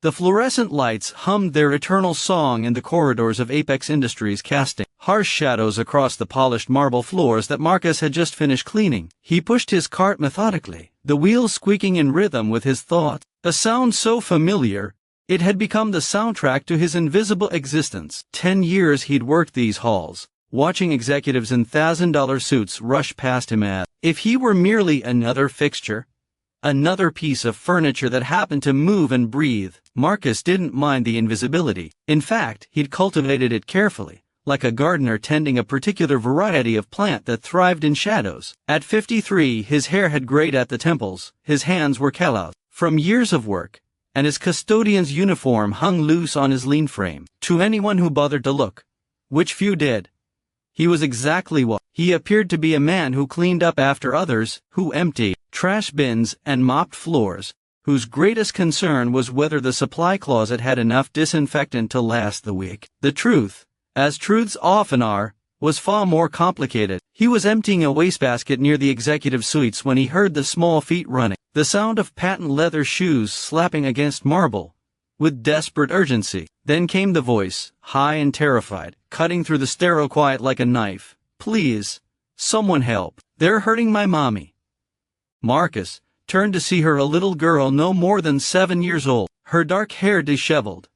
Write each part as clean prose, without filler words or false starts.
The fluorescent lights hummed their eternal song in the corridors of Apex Industries, casting harsh shadows across the polished marble floors that Marcus had just finished cleaning. He pushed his cart methodically, the wheels squeaking in rhythm with his thoughts, a sound so familiar, it had become the soundtrack to his invisible existence. 10 years he'd worked these halls, watching executives in $1,000 suits rush past him as if he were merely another fixture, another piece of furniture that happened to move and breathe. Marcus didn't mind the invisibility. In fact, he'd cultivated it carefully, like a gardener tending a particular variety of plant that thrived in shadows. At 53, his hair had grayed at the temples, his hands were calloused from years of work, and his custodian's uniform hung loose on his lean frame. To anyone who bothered to look, which few did, he was exactly what he appeared to be: a man who cleaned up after others, who emptied trash bins and mopped floors, whose greatest concern was whether the supply closet had enough disinfectant to last the week. The truth, as truths often are, was far more complicated. He was emptying a wastebasket near the executive suites when he heard the small feet running, the sound of patent leather shoes slapping against marble, with desperate urgency. Then came the voice, high and terrified, cutting through the sterile quiet like a knife. "Please, someone help. They're hurting my mommy." Marcus turned to see her, a little girl no more than 7 years old, her dark hair disheveled,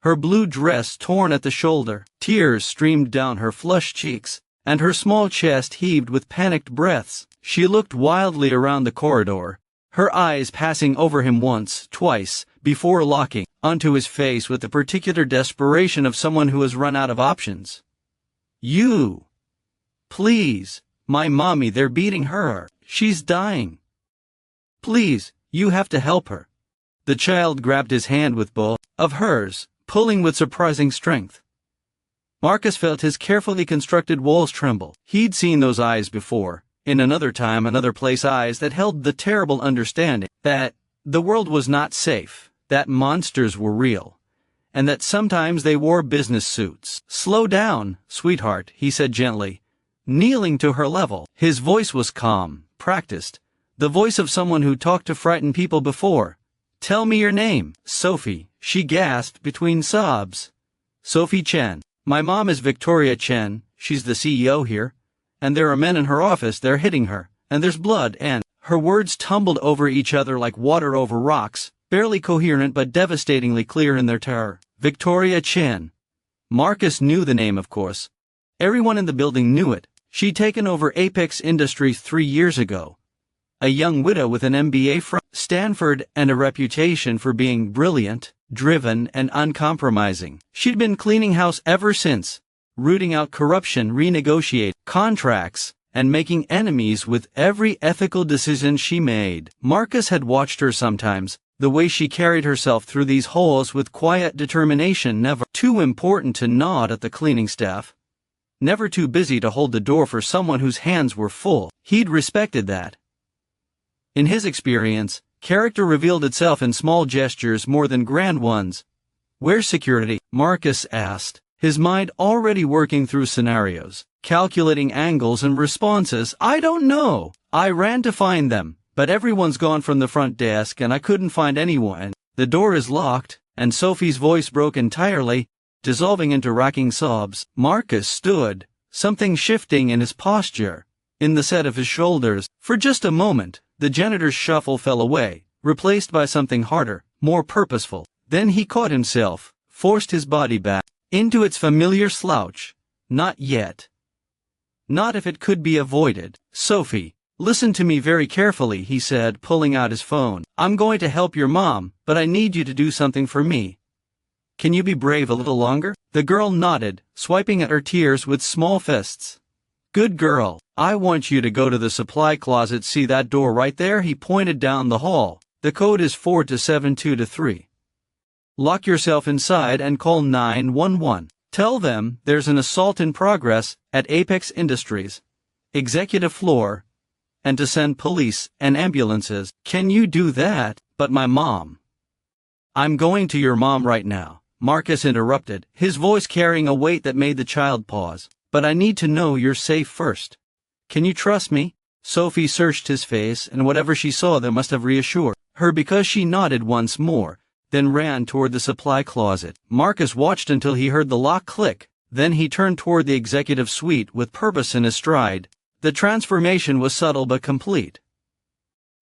her blue dress torn at the shoulder. Tears streamed down her flushed cheeks, and her small chest heaved with panicked breaths. She looked wildly around the corridor, her eyes passing over him once, twice, before locking onto his face with the particular desperation of someone who has run out of options. "You! Please! My mommy, they're beating her. She's dying. Please, you have to help her." The child grabbed his hand with both of hers, pulling with surprising strength. Marcus felt his carefully constructed walls tremble. He'd seen those eyes before, in another time, another place, eyes that held the terrible understanding that the world was not safe, that monsters were real, and that sometimes they wore business suits. "Slow down, sweetheart," he said gently, kneeling to her level. His voice was calm, practiced, the voice of someone who talked to frightened people before. "Tell me your name." "Sophie," she gasped between sobs. "Sophie Chen. My mom is Victoria Chen, she's the CEO here, and there are men in her office, they're hitting her, and there's blood and—" Her words tumbled over each other like water over rocks, barely coherent but devastatingly clear in their terror. Victoria Chen. Marcus knew the name, of course. Everyone in the building knew it. She'd taken over Apex Industries 3 years ago. A young widow with an MBA from Stanford and a reputation for being brilliant, driven, and uncompromising. She'd been cleaning house ever since, rooting out corruption, renegotiating contracts, and making enemies with every ethical decision she made. Marcus had watched her sometimes, the way she carried herself through these halls with quiet determination, never too important to nod at the cleaning staff, never too busy to hold the door for someone whose hands were full. He'd respected that. In his experience, character revealed itself in small gestures more than grand ones. "Where's security?" Marcus asked, his mind already working through scenarios, calculating angles and responses. "I don't know. I ran to find them, but everyone's gone from the front desk and I couldn't find anyone. The door is locked," and Sophie's voice broke entirely, dissolving into racking sobs. Marcus stood, something shifting in his posture, in the set of his shoulders. For just a moment, the janitor's shuffle fell away, replaced by something harder, more purposeful. Then he caught himself, forced his body back into its familiar slouch. Not yet. Not if it could be avoided. "Sophie, listen to me very carefully," he said, pulling out his phone. "I'm going to help your mom, but I need you to do something for me. Can you be brave a little longer?" The girl nodded, swiping at her tears with small fists. "Good girl. I want you to go to the supply closet. See that door right there?" He pointed down the hall. "The code is 4272-3. Lock yourself inside and call 911. Tell them there's an assault in progress at Apex Industries, executive floor, and to send police and ambulances." "Can you do that?" "But my mom." "I'm going to your mom right now," Marcus interrupted, his voice carrying a weight that made the child pause. "But I need to know you're safe first. Can you trust me?" Sophie searched his face, and whatever she saw there must have reassured her, because she nodded once more, then ran toward the supply closet. Marcus watched until he heard the lock click, then he turned toward the executive suite with purpose in his stride. The transformation was subtle but complete.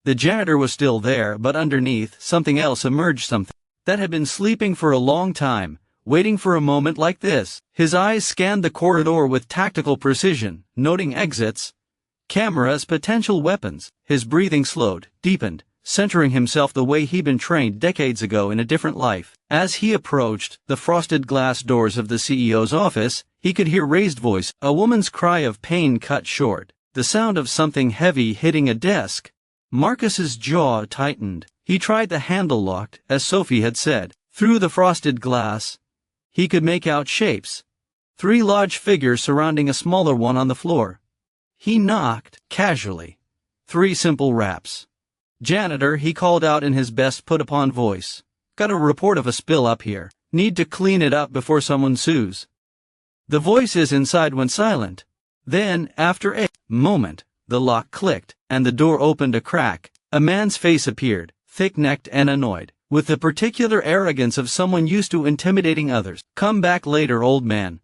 The janitor was still there, but underneath, something else emerged, something that had been sleeping for a long time, waiting for a moment like this. His eyes scanned the corridor with tactical precision, noting exits, cameras, potential weapons. His breathing slowed, deepened, centering himself the way he'd been trained decades ago in a different life. As he approached the frosted glass doors of the CEO's office, he could hear raised voice, a woman's cry of pain cut short, the sound of something heavy hitting a desk. Marcus's jaw tightened. He tried the handle locked, as Sophie had said. Through the frosted glass, he could make out shapes. 3 large figures surrounding a smaller one on the floor. He knocked, casually. 3 simple raps. "Janitor," he called out in his best put-upon voice. "Got a report of a spill up here. Need to clean it up before someone sues." The voices inside went silent. Then, after a moment, the lock clicked, and the door opened a crack. A man's face appeared, thick-necked and annoyed, with the particular arrogance of someone used to intimidating others. "Come back later, old man.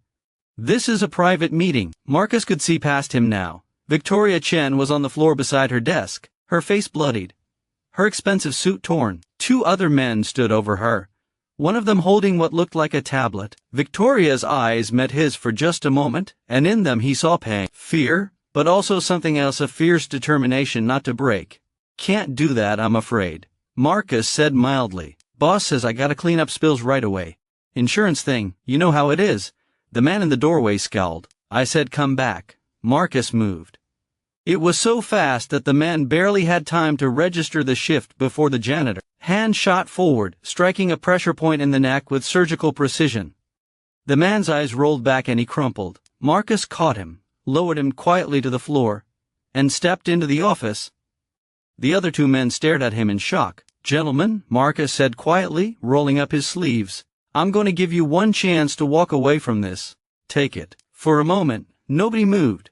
This is a private meeting." Marcus could see past him now. Victoria Chen was on the floor beside her desk, her face bloodied, her expensive suit torn. 2 other men stood over her, one of them holding what looked like a tablet. Victoria's eyes met his for just a moment, and in them he saw pain, fear, but also something else, a fierce determination not to break. "Can't do that, I'm afraid," Marcus said mildly. "Boss says I gotta clean up spills right away. Insurance thing, you know how it is." The man in the doorway scowled. "I said come back." Marcus moved. It was so fast that the man barely had time to register the shift before the janitor hand shot forward, striking a pressure point in the neck with surgical precision. The man's eyes rolled back and he crumpled. Marcus caught him, lowered him quietly to the floor, and stepped into the office. The other 2 men stared at him in shock. "Gentlemen," Marcus said quietly, rolling up his sleeves, "I'm going to give you one chance to walk away from this. Take it." For a moment, nobody moved.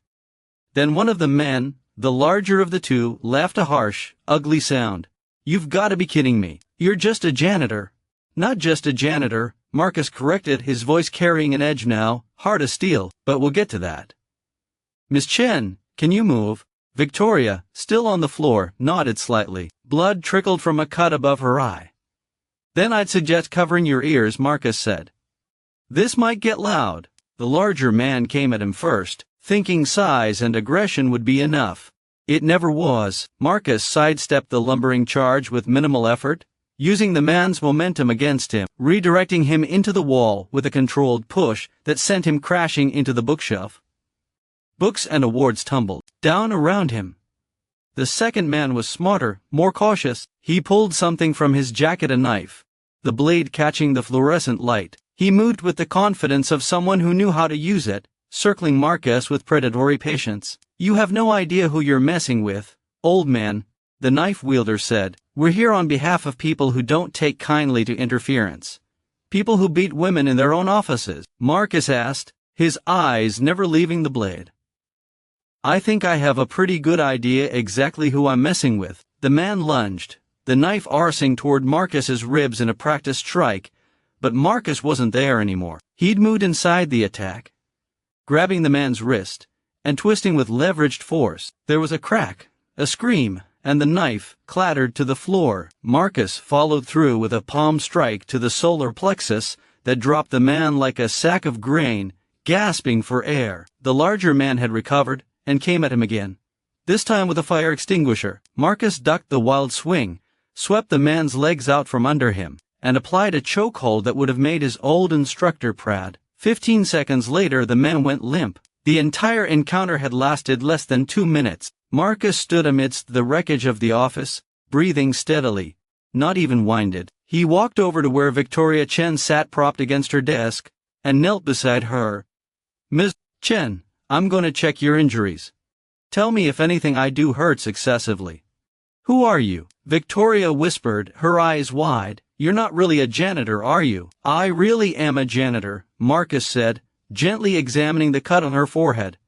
Then one of the men, the larger of the 2, laughed a harsh, ugly sound. "You've got to be kidding me. You're just a janitor." "Not just a janitor," Marcus corrected, his voice carrying an edge now, hard as steel, "but we'll get to that." "Miss Chen, can you move?" Victoria, still on the floor, nodded slightly. Blood trickled from a cut above her eye. "Then I'd suggest covering your ears," Marcus said. "This might get loud." The larger man came at him first, thinking size and aggression would be enough. It never was. Marcus sidestepped the lumbering charge with minimal effort, using the man's momentum against him, redirecting him into the wall with a controlled push that sent him crashing into the bookshelf. Books and awards tumbled down around him. The second man was smarter, more cautious. He pulled something from his jacket, a knife, the blade catching the fluorescent light. He moved with the confidence of someone who knew how to use it, circling Marcus with predatory patience. "You have no idea who you're messing with, old man," the knife wielder said. "We're here on behalf of people who don't take kindly to interference. People who beat women in their own offices." Marcus asked, his eyes never leaving the blade. "I think I have a pretty good idea exactly who I'm messing with." The man lunged, the knife arsing toward Marcus's ribs in a practiced strike, but Marcus wasn't there anymore. He'd moved inside the attack, grabbing the man's wrist, and twisting with leveraged force. There was a crack, a scream, and the knife clattered to the floor. Marcus followed through with a palm strike to the solar plexus that dropped the man like a sack of grain, gasping for air. The larger man had recovered and came at him again, this time with a fire extinguisher. Marcus ducked the wild swing, swept the man's legs out from under him, and applied a chokehold that would have made his old instructor proud. 15 seconds later the man went limp. The entire encounter had lasted less than 2 minutes. Marcus stood amidst the wreckage of the office, breathing steadily, not even winded. He walked over to where Victoria Chen sat propped against her desk, and knelt beside her. "Ms. Chen, I'm going to check your injuries. Tell me if anything I do hurts excessively." "Who are you?" Victoria whispered, her eyes wide. "You're not really a janitor, are you?" "I really am a janitor," Marcus said, gently examining the cut on her forehead.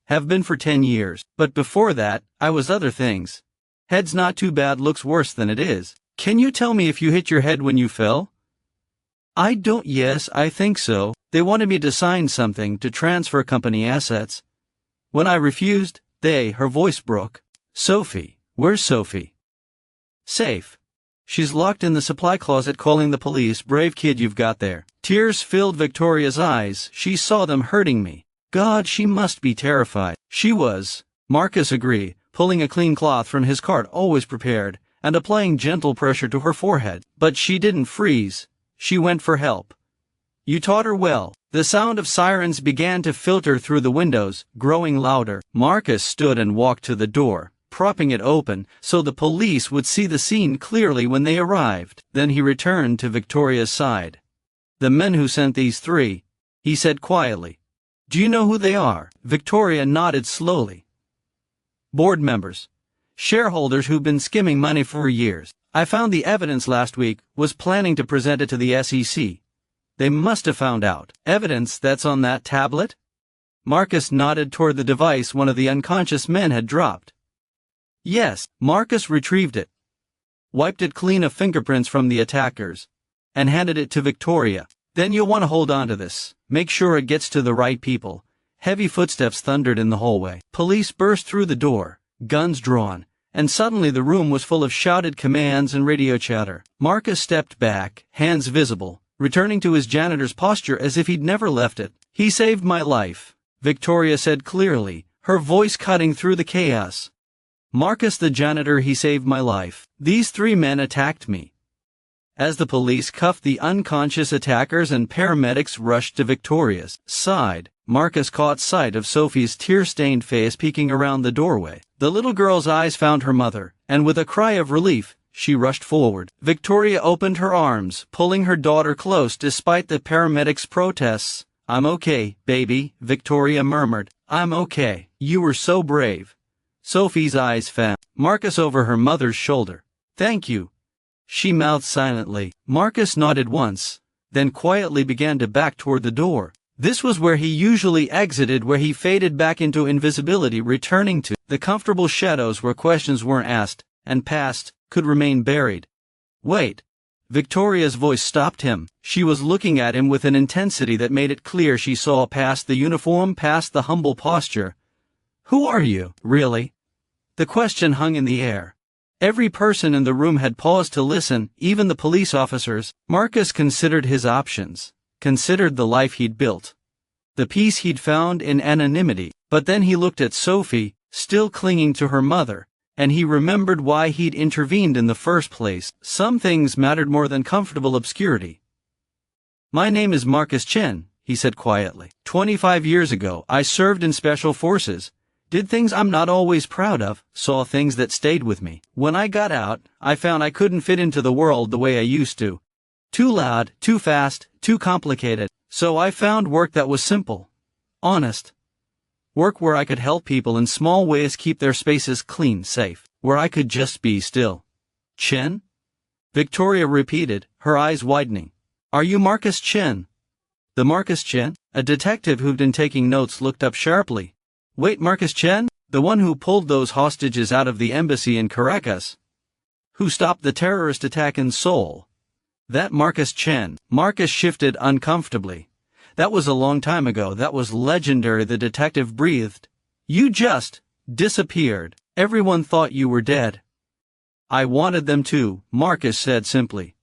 "Have been for 10 years, but before that, I was other things. Head's not too bad, looks worse than it is. Can you tell me if you hit your head when you fell? I don't. Yes, I think so. They wanted me to sign something to transfer company assets. When I refused, her voice broke. Sophie, where's Sophie? Safe. She's locked in the supply closet calling the police. Brave kid you've got there. Tears filled Victoria's eyes. She saw them hurting me. God, she must be terrified. She was. Marcus agreed, pulling a clean cloth from his cart, always prepared, and applying gentle pressure to her forehead. But she didn't freeze. She went for help. You taught her well. The sound of sirens began to filter through the windows, growing louder. Marcus stood and walked to the door, propping it open so the police would see the scene clearly when they arrived. Then he returned to Victoria's side. The men who sent these three, he said quietly. Do you know who they are? Victoria nodded slowly. Board members. Shareholders who've been skimming money for years. I found the evidence last week, was planning to present it to the SEC. They must have found out. Evidence that's on that tablet? Marcus nodded toward the device one of the unconscious men had dropped. Yes, Marcus retrieved it, wiped it clean of fingerprints from the attackers, and handed it to Victoria. Then you'll want to hold on to this. Make sure it gets to the right people. Heavy footsteps thundered in the hallway. Police burst through the door, guns drawn, and suddenly the room was full of shouted commands and radio chatter. Marcus stepped back, hands visible, returning to his janitor's posture as if he'd never left it. He saved my life, Victoria said clearly, her voice cutting through the chaos. Marcus the janitor, he saved my life. These three men attacked me. As the police cuffed the unconscious attackers and paramedics rushed to Victoria's side, Marcus caught sight of Sophie's tear-stained face peeking around the doorway. The little girl's eyes found her mother, and with a cry of relief, she rushed forward. Victoria opened her arms, pulling her daughter close despite the paramedics' protests. I'm okay, baby, Victoria murmured. I'm okay. You were so brave. Sophie's eyes found Marcus over her mother's shoulder. Thank you, she mouthed silently. Marcus nodded once, then quietly began to back toward the door. This was where he usually exited, where he faded back into invisibility, returning to the comfortable shadows where questions weren't asked, and past could remain buried. Wait. Victoria's voice stopped him. She was looking at him with an intensity that made it clear she saw past the uniform, past the humble posture. Who are you, really? The question hung in the air. Every person in the room had paused to listen, even the police officers. Marcus considered his options, considered the life he'd built, the peace he'd found in anonymity. But then he looked at Sophie, still clinging to her mother, and he remembered why he'd intervened in the first place. Some things mattered more than comfortable obscurity. My name is Marcus Chen, he said quietly. 25 years ago, I served in special forces. Did things I'm not always proud of, saw things that stayed with me. When I got out, I found I couldn't fit into the world the way I used to. Too loud, too fast, too complicated. So I found work that was simple, honest. Work where I could help people in small ways keep their spaces clean, safe. Where I could just be still. Chen? Victoria repeated, her eyes widening. Are you Marcus Chen? The Marcus Chen? A detective who'd been taking notes looked up sharply. Wait, Marcus Chen? The one who pulled those hostages out of the embassy in Caracas? Who stopped the terrorist attack in Seoul? That Marcus Chen. Marcus shifted uncomfortably. That was a long time ago. That was legendary, the detective breathed. You just disappeared. Everyone thought you were dead. I wanted them to, Marcus said simply.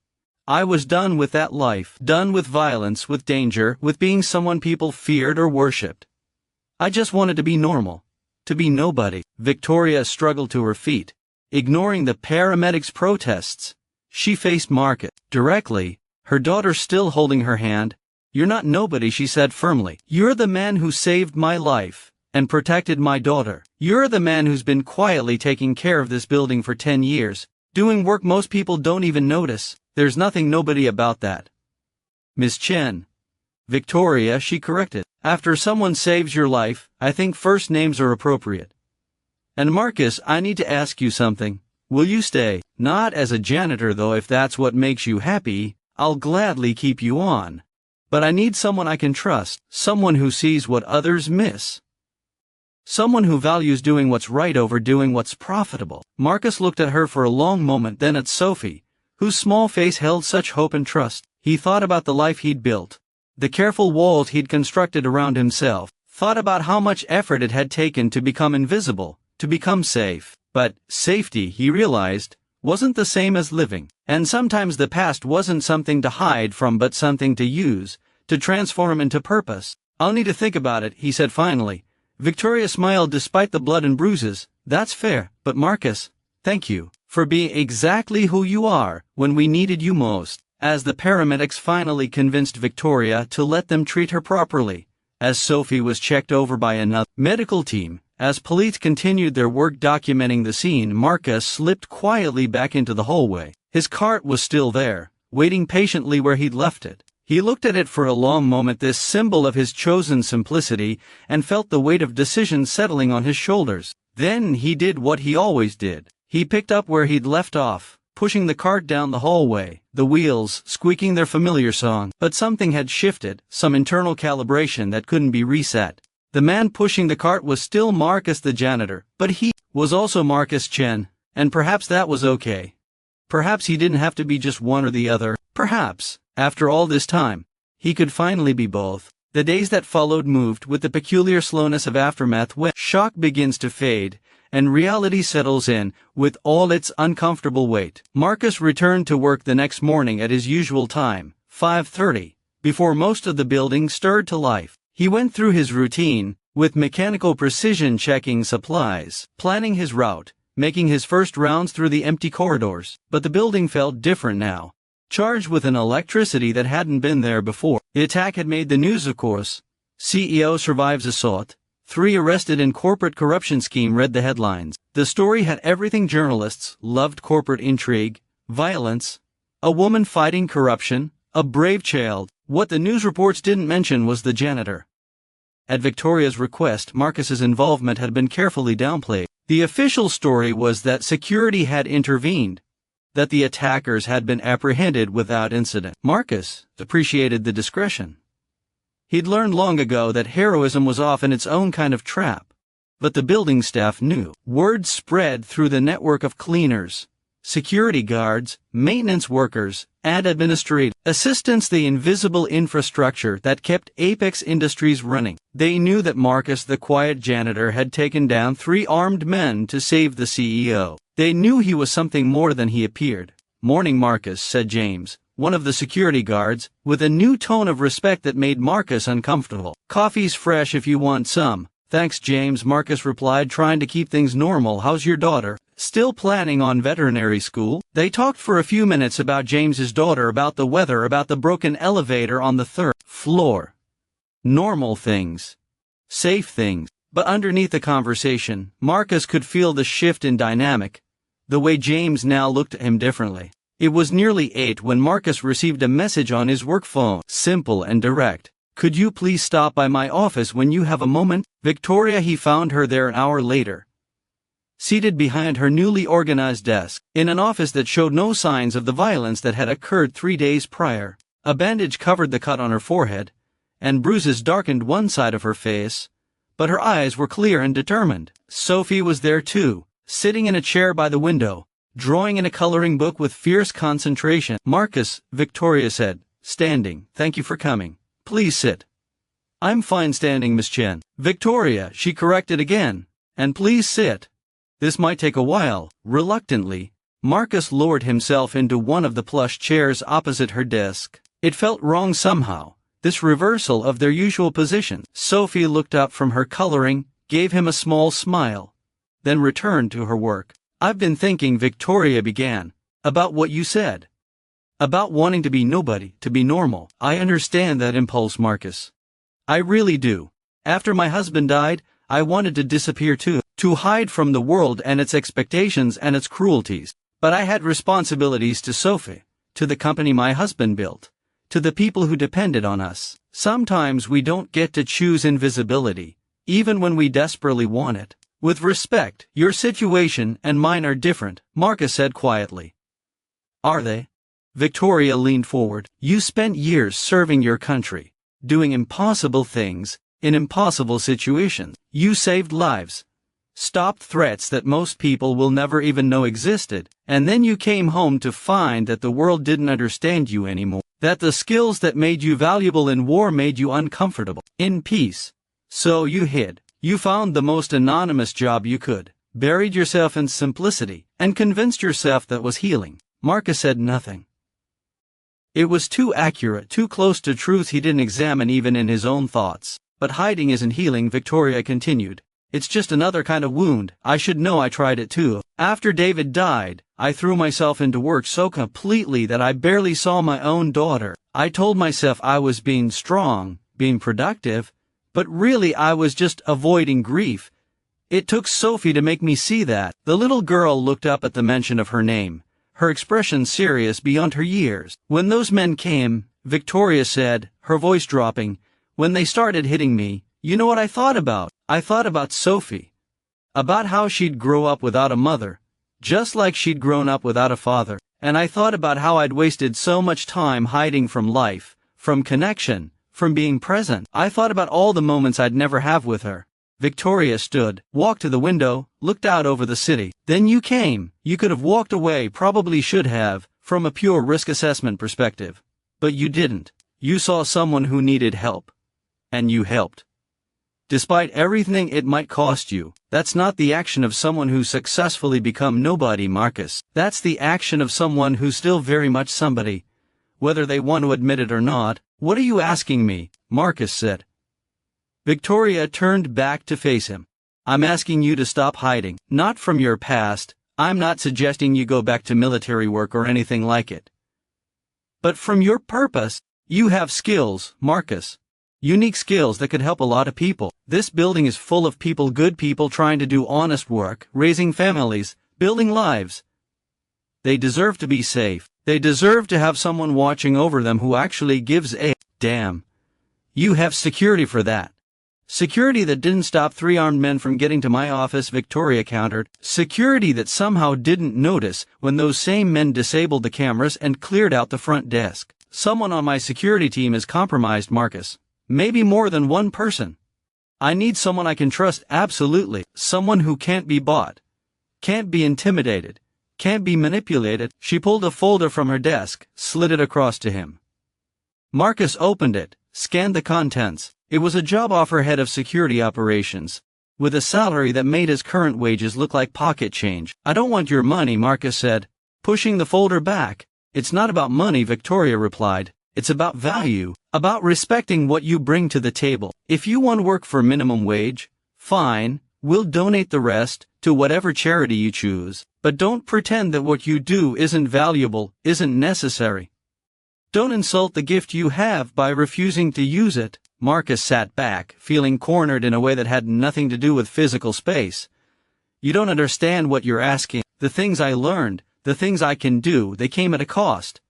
I was done with that life, done with violence, with danger, with being someone people feared or worshipped. I just wanted to be normal, to be nobody. Victoria struggled to her feet, ignoring the paramedics' protests. She faced Marcus directly, her daughter still holding her hand. You're not nobody, she said firmly. You're the man who saved my life and protected my daughter. You're the man who's been quietly taking care of this building for 10 years, doing work most people don't even notice. There's nothing nobody about that. Miss Chen. Victoria, she corrected. After someone saves your life, I think first names are appropriate. And Marcus, I need to ask you something. Will you stay? Not as a janitor though, if that's what makes you happy, I'll gladly keep you on. But I need someone I can trust, someone who sees what others miss. Someone who values doing what's right over doing what's profitable. Marcus looked at her for a long moment, then at Sophie, whose small face held such hope and trust. He thought about the life he'd built, the careful walls he'd constructed around himself, thought about how much effort it had taken to become invisible, to become safe. But safety, he realized, wasn't the same as living. And sometimes the past wasn't something to hide from but something to use, to transform into purpose. I'll need to think about it, he said finally. Victoria smiled despite the blood and bruises. That's fair, but Marcus, thank you for being exactly who you are when we needed you most. As the paramedics finally convinced Victoria to let them treat her properly, as Sophie was checked over by another medical team, as police continued their work documenting the scene, Marcus slipped quietly back into the hallway. His cart was still there, waiting patiently where he'd left it. He looked at it for a long moment, this symbol of his chosen simplicity, and felt the weight of decision settling on his shoulders. Then he did what he always did. He picked up where he'd left off, pushing the cart down the hallway, the wheels squeaking their familiar song. But something had shifted, some internal calibration that couldn't be reset. The man pushing the cart was still Marcus the janitor, but he was also Marcus Chen, and perhaps that was okay. Perhaps he didn't have to be just one or the other. Perhaps, after all this time, he could finally be both. The days that followed moved with the peculiar slowness of aftermath when shock begins to fade, and reality settles in with all its uncomfortable weight. Marcus returned to work the next morning at his usual time, 5:30, before most of the building stirred to life. He went through his routine, with mechanical precision checking supplies, planning his route, making his first rounds through the empty corridors. But the building felt different now, charged with an electricity that hadn't been there before. The attack had made the news, of course. CEO survives assault. 3 arrested in corporate corruption scheme, read the headlines. The story had everything journalists loved: corporate intrigue, violence, a woman fighting corruption, a brave child. What the news reports didn't mention was the janitor. At Victoria's request, Marcus's involvement had been carefully downplayed. The official story was that security had intervened, that the attackers had been apprehended without incident. Marcus appreciated the discretion. He'd learned long ago that heroism was often its own kind of trap. But the building staff knew. Word spread through the network of cleaners, security guards, maintenance workers, and administrative assistants, the invisible infrastructure that kept Apex Industries running. They knew that Marcus, the quiet janitor, had taken down 3 armed men to save the CEO. They knew he was something more than he appeared. "Morning, Marcus," said James, one of the security guards, with a new tone of respect that made Marcus uncomfortable. "Coffee's fresh if you want some." "Thanks, James," Marcus replied, trying to keep things normal. "How's your daughter? Still planning on veterinary school?" They talked for a few minutes about James's daughter, about the weather, about the broken elevator on the 3rd floor. Normal things. Safe things. But underneath the conversation, Marcus could feel the shift in dynamic, the way James now looked at him differently. It was nearly 8 when Marcus received a message on his work phone. Simple and direct. "Could you please stop by my office when you have a moment?" Victoria. He found her there an hour later, seated behind her newly organized desk, in an office that showed no signs of the violence that had occurred 3 days prior. A bandage covered the cut on her forehead, and bruises darkened one side of her face, but her eyes were clear and determined. Sophie was there too, sitting in a chair by the window, drawing in a coloring book with fierce concentration. "Marcus," Victoria said, standing, "thank you for coming. Please sit." "I'm fine standing, Miss Chen." "Victoria," she corrected again, "and please sit. This might take a while." Reluctantly, Marcus lowered himself into one of the plush chairs opposite her desk. It felt wrong somehow, this reversal of their usual position. Sophie looked up from her coloring, gave him a small smile, then returned to her work. "I've been thinking," Victoria began, "about what you said. About wanting to be nobody, to be normal." "I understand that impulse, Marcus. I really do. After my husband died, I wanted to disappear too, to hide from the world and its expectations and its cruelties. But I had responsibilities to Sophie, to the company my husband built, to the people who depended on us. Sometimes we don't get to choose invisibility, even when we desperately want it." "With respect, your situation and mine are different," Marcus said quietly. "Are they?" Victoria leaned forward. "You spent years serving your country, doing impossible things, in impossible situations. You saved lives. stopped threats that most people will never even know existed, and then you came home to find that the world didn't understand you anymore, that the skills that made you valuable in war made you uncomfortable in peace. So you hid. You found the most anonymous job you could, buried yourself in simplicity, and convinced yourself that was healing. Marcus said nothing. It was too accurate, too close to truth he didn't examine even in his own thoughts. But hiding isn't healing, Victoria continued. It's just another kind of wound. I should know, I tried it too. After David died, I threw myself into work so completely that I barely saw my own daughter. I told myself I was being strong, being productive, but really I was just avoiding grief. It took Sophie to make me see that. The little girl looked up at the mention of her name, her expression serious beyond her years. When those men came, Victoria said, her voice dropping, when they started hitting me, you know what I thought about? I thought about Sophie. About how she'd grow up without a mother, just like she'd grown up without a father. And I thought about how I'd wasted so much time hiding from life, from connection, from being present. I thought about all the moments I'd never have with her. Victoria stood, walked to the window, looked out over the city. Then you came. You could have walked away, probably should have, from a pure risk assessment perspective. But you didn't. You saw someone who needed help. And you helped. Despite everything it might cost you. That's not the action of someone who's successfully become nobody, Marcus. That's the action of someone who's still very much somebody, whether they want to admit it or not. What are you asking me? Marcus said. Victoria turned back to face him. I'm asking you to stop hiding, not from your past. I'm not suggesting you go back to military work or anything like it. But from your purpose. You have skills, Marcus. Unique skills that could help a lot of people. This building is full of people, good people trying to do honest work, raising families, building lives. They deserve to be safe. They deserve to have someone watching over them who actually gives a damn. You have security for that. Security that didn't stop three armed men from getting to my office, Victoria countered. Security that somehow didn't notice when those same men disabled the cameras and cleared out the front desk. Someone on my security team is compromised, Marcus. Maybe more than one person. I need someone I can trust, absolutely. Someone who can't be bought. Can't be intimidated. Can't be manipulated. She pulled a folder from her desk, slid it across to him. Marcus opened it, scanned the contents. It was a job offer, head of security operations, with a salary that made his current wages look like pocket change. I don't want your money, Marcus said, pushing the folder back. It's not about money, Victoria replied. It's about value, about respecting what you bring to the table. If you want to work for minimum wage, fine, we'll donate the rest to whatever charity you choose. But don't pretend that what you do isn't valuable, isn't necessary. Don't insult the gift you have by refusing to use it. Marcus sat back, feeling cornered in a way that had nothing to do with physical space. You don't understand what you're asking. The things I learned, the things I can do, they came at a cost.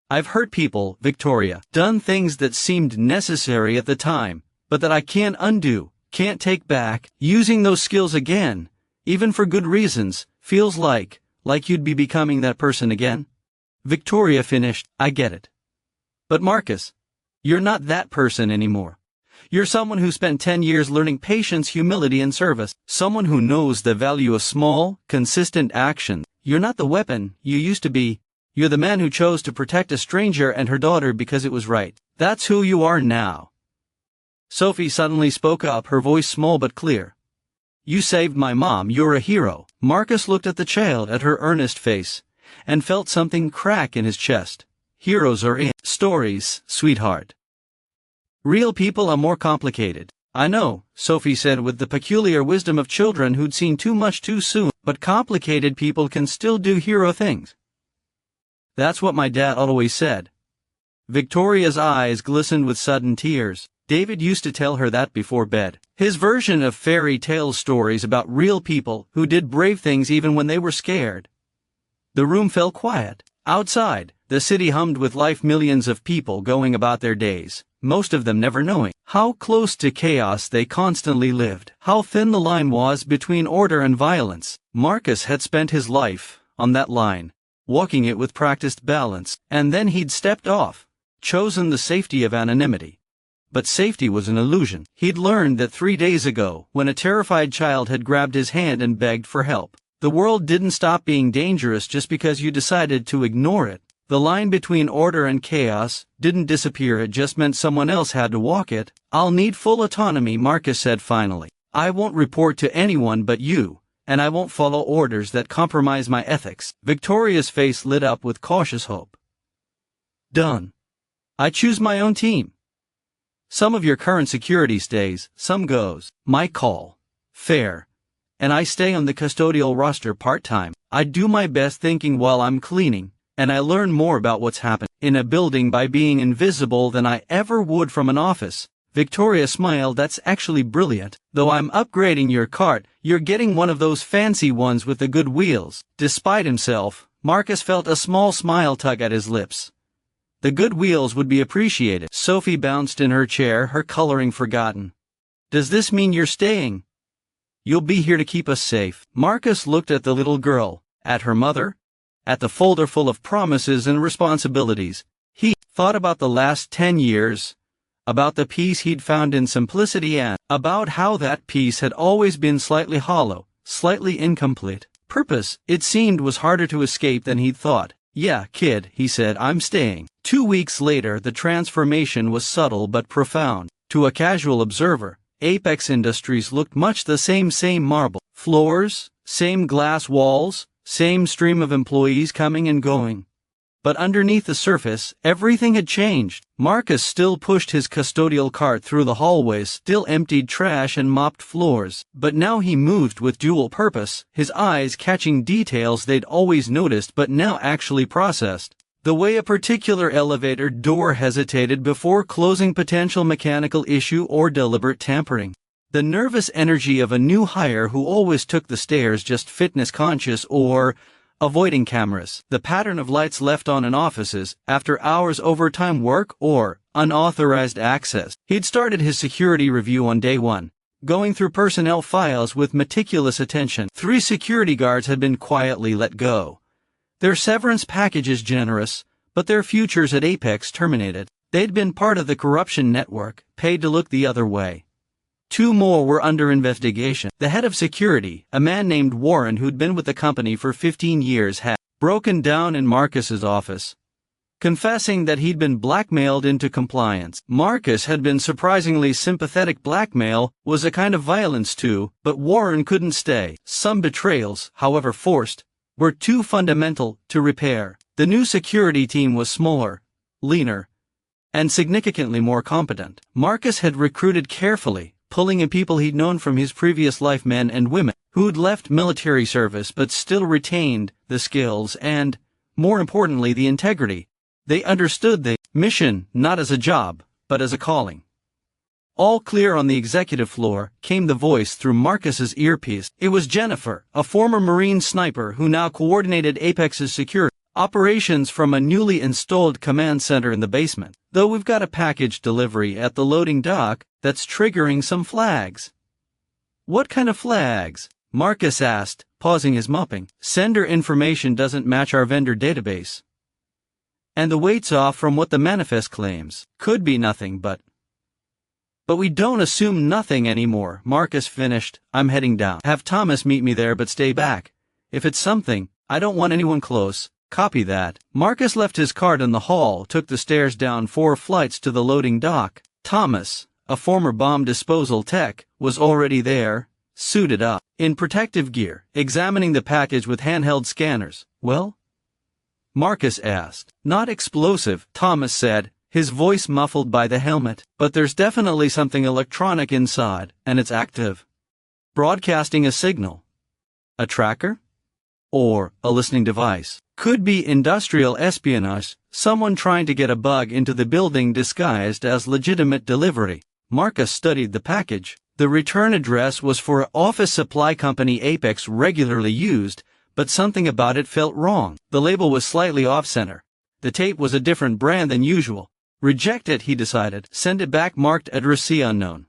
I've hurt people, Victoria, done things that seemed necessary at the time, but that I can't undo, can't take back. Using those skills again, even for good reasons, feels like you'd be becoming that person again. Victoria finished. I get it. But Marcus, you're not that person anymore. You're someone who spent 10 years learning patience, humility, and service. Someone who knows the value of small, consistent action. You're not the weapon you used to be. You're the man who chose to protect a stranger and her daughter because it was right. That's who you are now. Sophie suddenly spoke up, her voice small but clear. You saved my mom, you're a hero. Marcus looked at the child, at her earnest face, and felt something crack in his chest. Heroes are in stories, sweetheart. Real people are more complicated. I know, Sophie said with the peculiar wisdom of children who'd seen too much too soon, but complicated people can still do hero things. That's what my dad always said. Victoria's eyes glistened with sudden tears. David used to tell her that before bed. His version of fairy tale stories about real people who did brave things even when they were scared. The room fell quiet. Outside, the city hummed with life, millions of people going about their days, most of them never knowing how close to chaos they constantly lived, how thin the line was between order and violence. Marcus had spent his life on that line, walking it with practiced balance, and then he'd stepped off, chosen the safety of anonymity. But safety was an illusion. He'd learned that 3 days ago, when a terrified child had grabbed his hand and begged for help. The world didn't stop being dangerous just because you decided to ignore it. The line between order and chaos didn't disappear, it just meant someone else had to walk it. "I'll need full autonomy," Marcus said finally. "I won't report to anyone but you, and I won't follow orders that compromise my ethics." Victoria's face lit up with cautious hope. "Done. I choose my own team. Some of your current security stays, some goes. My call. Fair. And I stay on the custodial roster part-time. I do my best thinking while I'm cleaning, and I learn more about what's happened in a building by being invisible than I ever would from an office." Victoria smiled. "That's actually brilliant. Though I'm upgrading your cart, you're getting one of those fancy ones with the good wheels." Despite himself, Marcus felt a small smile tug at his lips. The good wheels would be appreciated. Sophie bounced in her chair, her coloring forgotten. "Does this mean you're staying? You'll be here to keep us safe?" Marcus looked at the little girl, at her mother, at the folder full of promises and responsibilities. He thought about the last 10 years, about the peace he'd found in simplicity, and about how that peace had always been slightly hollow, slightly incomplete. Purpose, it seemed, was harder to escape than he'd thought. "Yeah, kid," he said, "I'm staying." 2 weeks later, the transformation was subtle but profound. To a casual observer, Apex Industries looked much the same marble floors, same glass walls, same stream of employees coming and going. But underneath the surface, everything had changed. Marcus still pushed his custodial cart through the hallways, still emptied trash and mopped floors. But now he moved with dual purpose, his eyes catching details they'd always noticed but now actually processed. The way a particular elevator door hesitated before closing, potential mechanical issue or deliberate tampering. The nervous energy of a new hire who always took the stairs just fitness conscious or avoiding cameras. The pattern of lights left on in offices after hours overtime work or unauthorized access. He'd started his security review on day 1, going through personnel files with meticulous attention. 3 security guards had been quietly let go. Their severance packages generous, but their futures at Apex terminated. They'd been part of the corruption network, paid to look the other way. 2 more were under investigation. The head of security, a man named Warren who'd been with the company for 15 years, had broken down in Marcus's office, confessing that he'd been blackmailed into compliance. Marcus had been surprisingly sympathetic. Blackmail was a kind of violence too, but Warren couldn't stay. Some betrayals, however forced, were too fundamental to repair. The new security team was smaller, leaner, and significantly more competent. Marcus had recruited carefully, pulling in people he'd known from his previous life, men and women who'd left military service but still retained the skills and, more importantly, the integrity. They understood the mission not as a job, but as a calling. All clear on the executive floor, came the voice through Marcus's earpiece. It was Jennifer, a former Marine sniper who now coordinated Apex's security operations from a newly installed command center in the basement. "Though we've got a package delivery at the loading dock that's triggering some flags." "What kind of flags?" Marcus asked, pausing his mopping. "Sender information doesn't match our vendor database. And the weight's off from what the manifest claims. Could be nothing, but we don't assume nothing anymore," Marcus finished. "I'm heading down. Have Thomas meet me there, but stay back. If it's something, I don't want anyone close." "Copy that." Marcus left his cart in the hall, took the stairs down 4 flights to the loading dock. Thomas, a former bomb disposal tech, was already there, suited up, in protective gear, examining the package with handheld scanners. "Well?" Marcus asked. "Not explosive," Thomas said, his voice muffled by the helmet. "But there's definitely something electronic inside, and it's active. Broadcasting a signal. A tracker? Or a listening device. Could be industrial espionage, someone trying to get a bug into the building disguised as legitimate delivery." Marcus studied the package. The return address was for an office supply company Apex regularly used, but something about it felt wrong. The label was slightly off-center. The tape was a different brand than usual. "Reject it," he decided. "Send it back marked addressee unknown.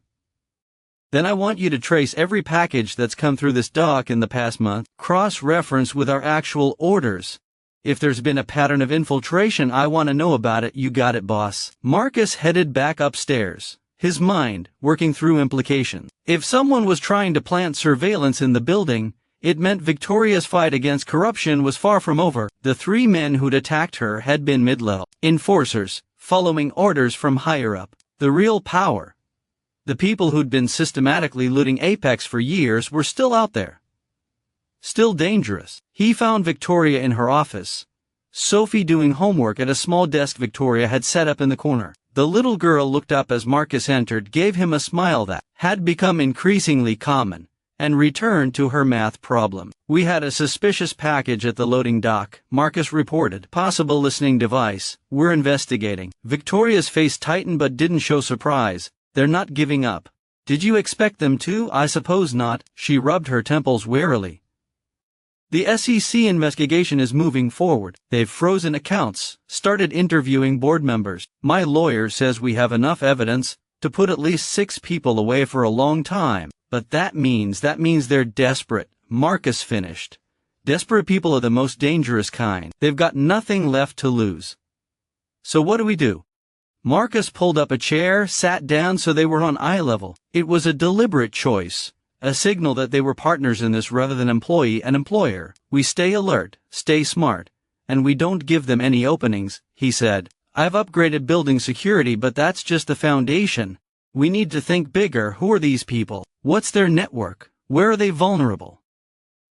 Then I want you to trace every package that's come through this dock in the past month. Cross-reference with our actual orders. If there's been a pattern of infiltration, I want to know about it." "You got it, boss." Marcus headed back upstairs, his mind working through implications. If someone was trying to plant surveillance in the building, it meant Victoria's fight against corruption was far from over. The 3 men who'd attacked her had been mid-level enforcers, following orders from higher up. The real power, the people who'd been systematically looting Apex for years, were still out there. Still dangerous. He found Victoria in her office, Sophie doing homework at a small desk Victoria had set up in the corner. The little girl looked up as Marcus entered, gave him a smile that had become increasingly common, and returned to her math problem. "We had a suspicious package at the loading dock," Marcus reported. "Possible listening device. We're investigating." Victoria's face tightened but didn't show surprise. "They're not giving up." "Did you expect them to?" "I suppose not." She rubbed her temples warily. "The SEC investigation is moving forward. They've frozen accounts, started interviewing board members. My lawyer says we have enough evidence to put at least 6 people away for a long time. But that means they're desperate," Marcus finished. "Desperate people are the most dangerous kind. They've got nothing left to lose." "So what do we do?" Marcus pulled up a chair, sat down so they were on eye level. It was a deliberate choice, a signal that they were partners in this rather than employee and employer. "We stay alert, stay smart, and we don't give them any openings," he said. "I've upgraded building security, but that's just the foundation. We need to think bigger. Who are these people? What's their network? Where are they vulnerable?"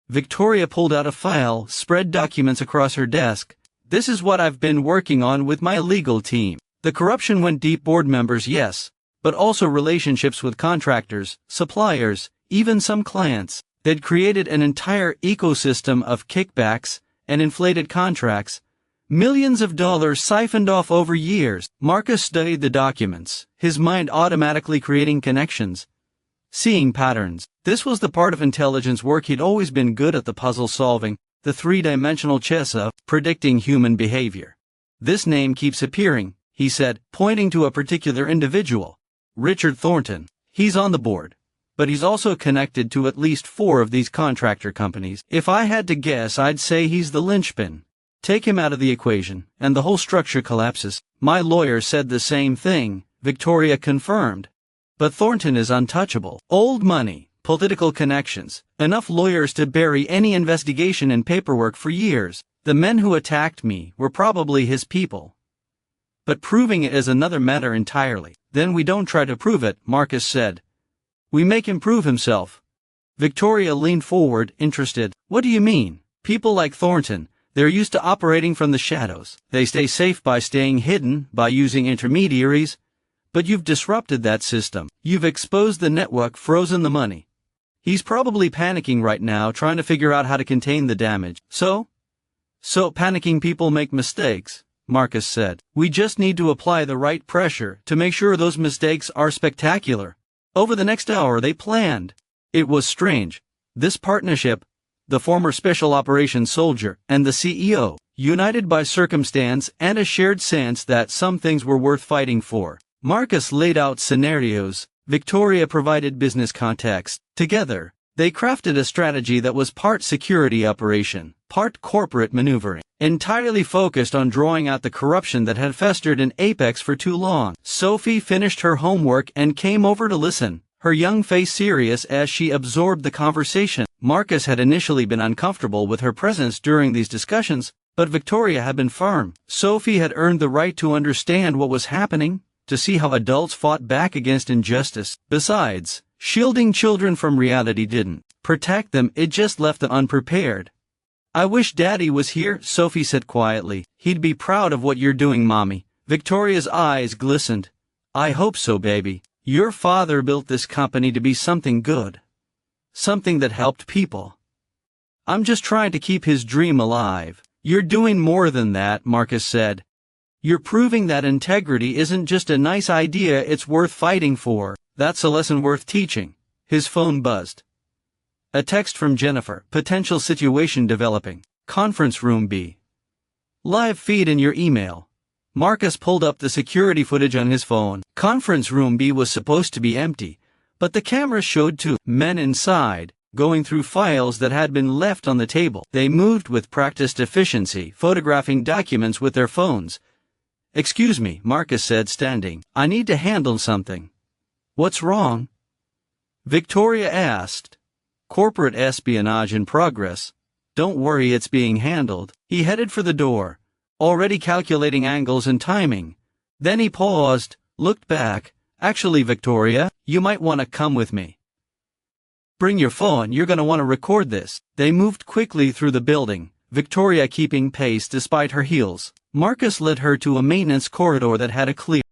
Victoria pulled out a file, spread documents across her desk. "This is what I've been working on with my legal team. The corruption went deep. Board members, yes, but also relationships with contractors, suppliers, even some clients. They'd created an entire ecosystem of kickbacks and inflated contracts. Millions of dollars siphoned off over years." Marcus studied the documents, his mind automatically creating connections, seeing patterns. This was the part of intelligence work he'd always been good at, the puzzle solving, the 3-dimensional chess of predicting human behavior. "This name keeps appearing," he said, pointing to a particular individual. "Richard Thornton. He's on the board. But he's also connected to at least 4 of these contractor companies. If I had to guess, I'd say he's the linchpin. Take him out of the equation, and the whole structure collapses." "My lawyer said the same thing," Victoria confirmed. "But Thornton is untouchable. Old money, political connections, enough lawyers to bury any investigation in paperwork for years. The men who attacked me were probably his people. But proving it is another matter entirely." "Then we don't try to prove it," Marcus said. "We make him prove himself." Victoria leaned forward, interested. "What do you mean?" "People like Thornton, they're used to operating from the shadows. They stay safe by staying hidden, by using intermediaries. But you've disrupted that system. You've exposed the network, frozen the money. He's probably panicking right now, trying to figure out how to contain the damage." So panicking people make mistakes," Marcus said. "We just need to apply the right pressure to make sure those mistakes are spectacular." Over the next hour they planned. It was strange. This partnership, the former special operations soldier and the CEO, united by circumstance and a shared sense that some things were worth fighting for. Marcus laid out scenarios, Victoria provided business context. Together, they crafted a strategy that was part security operation, part corporate maneuvering, entirely focused on drawing out the corruption that had festered in Apex for too long. Sophie finished her homework and came over to listen, her young face serious as she absorbed the conversation. Marcus had initially been uncomfortable with her presence during these discussions, but Victoria had been firm. Sophie had earned the right to understand what was happening, to see how adults fought back against injustice. Besides, shielding children from reality didn't protect them, it just left them unprepared. "I wish Daddy was here," Sophie said quietly. "He'd be proud of what you're doing, Mommy." Victoria's eyes glistened. "I hope so, baby. Your father built this company to be something good. Something that helped people. I'm just trying to keep his dream alive." "You're doing more than that," Marcus said. "You're proving that integrity isn't just a nice idea, it's worth fighting for. That's a lesson worth teaching." His phone buzzed. A text from Jennifer. "Potential situation developing. Conference room B. Live feed in your email." Marcus pulled up the security footage on his phone. Conference room B was supposed to be empty, but the camera showed 2 men inside, going through files that had been left on the table. They moved with practiced efficiency, photographing documents with their phones. "Excuse me," Marcus said, standing. "I need to handle something." What's wrong? Victoria asked. Corporate espionage in progress. Don't worry, it's being handled. He headed for the door, already calculating angles and timing. Then he paused, looked back. Actually, Victoria, you might want to come with me. Bring your phone, you're gonna want to record this. They moved quickly through the building, Victoria keeping pace despite her heels. Marcus led her to a maintenance corridor that had a clear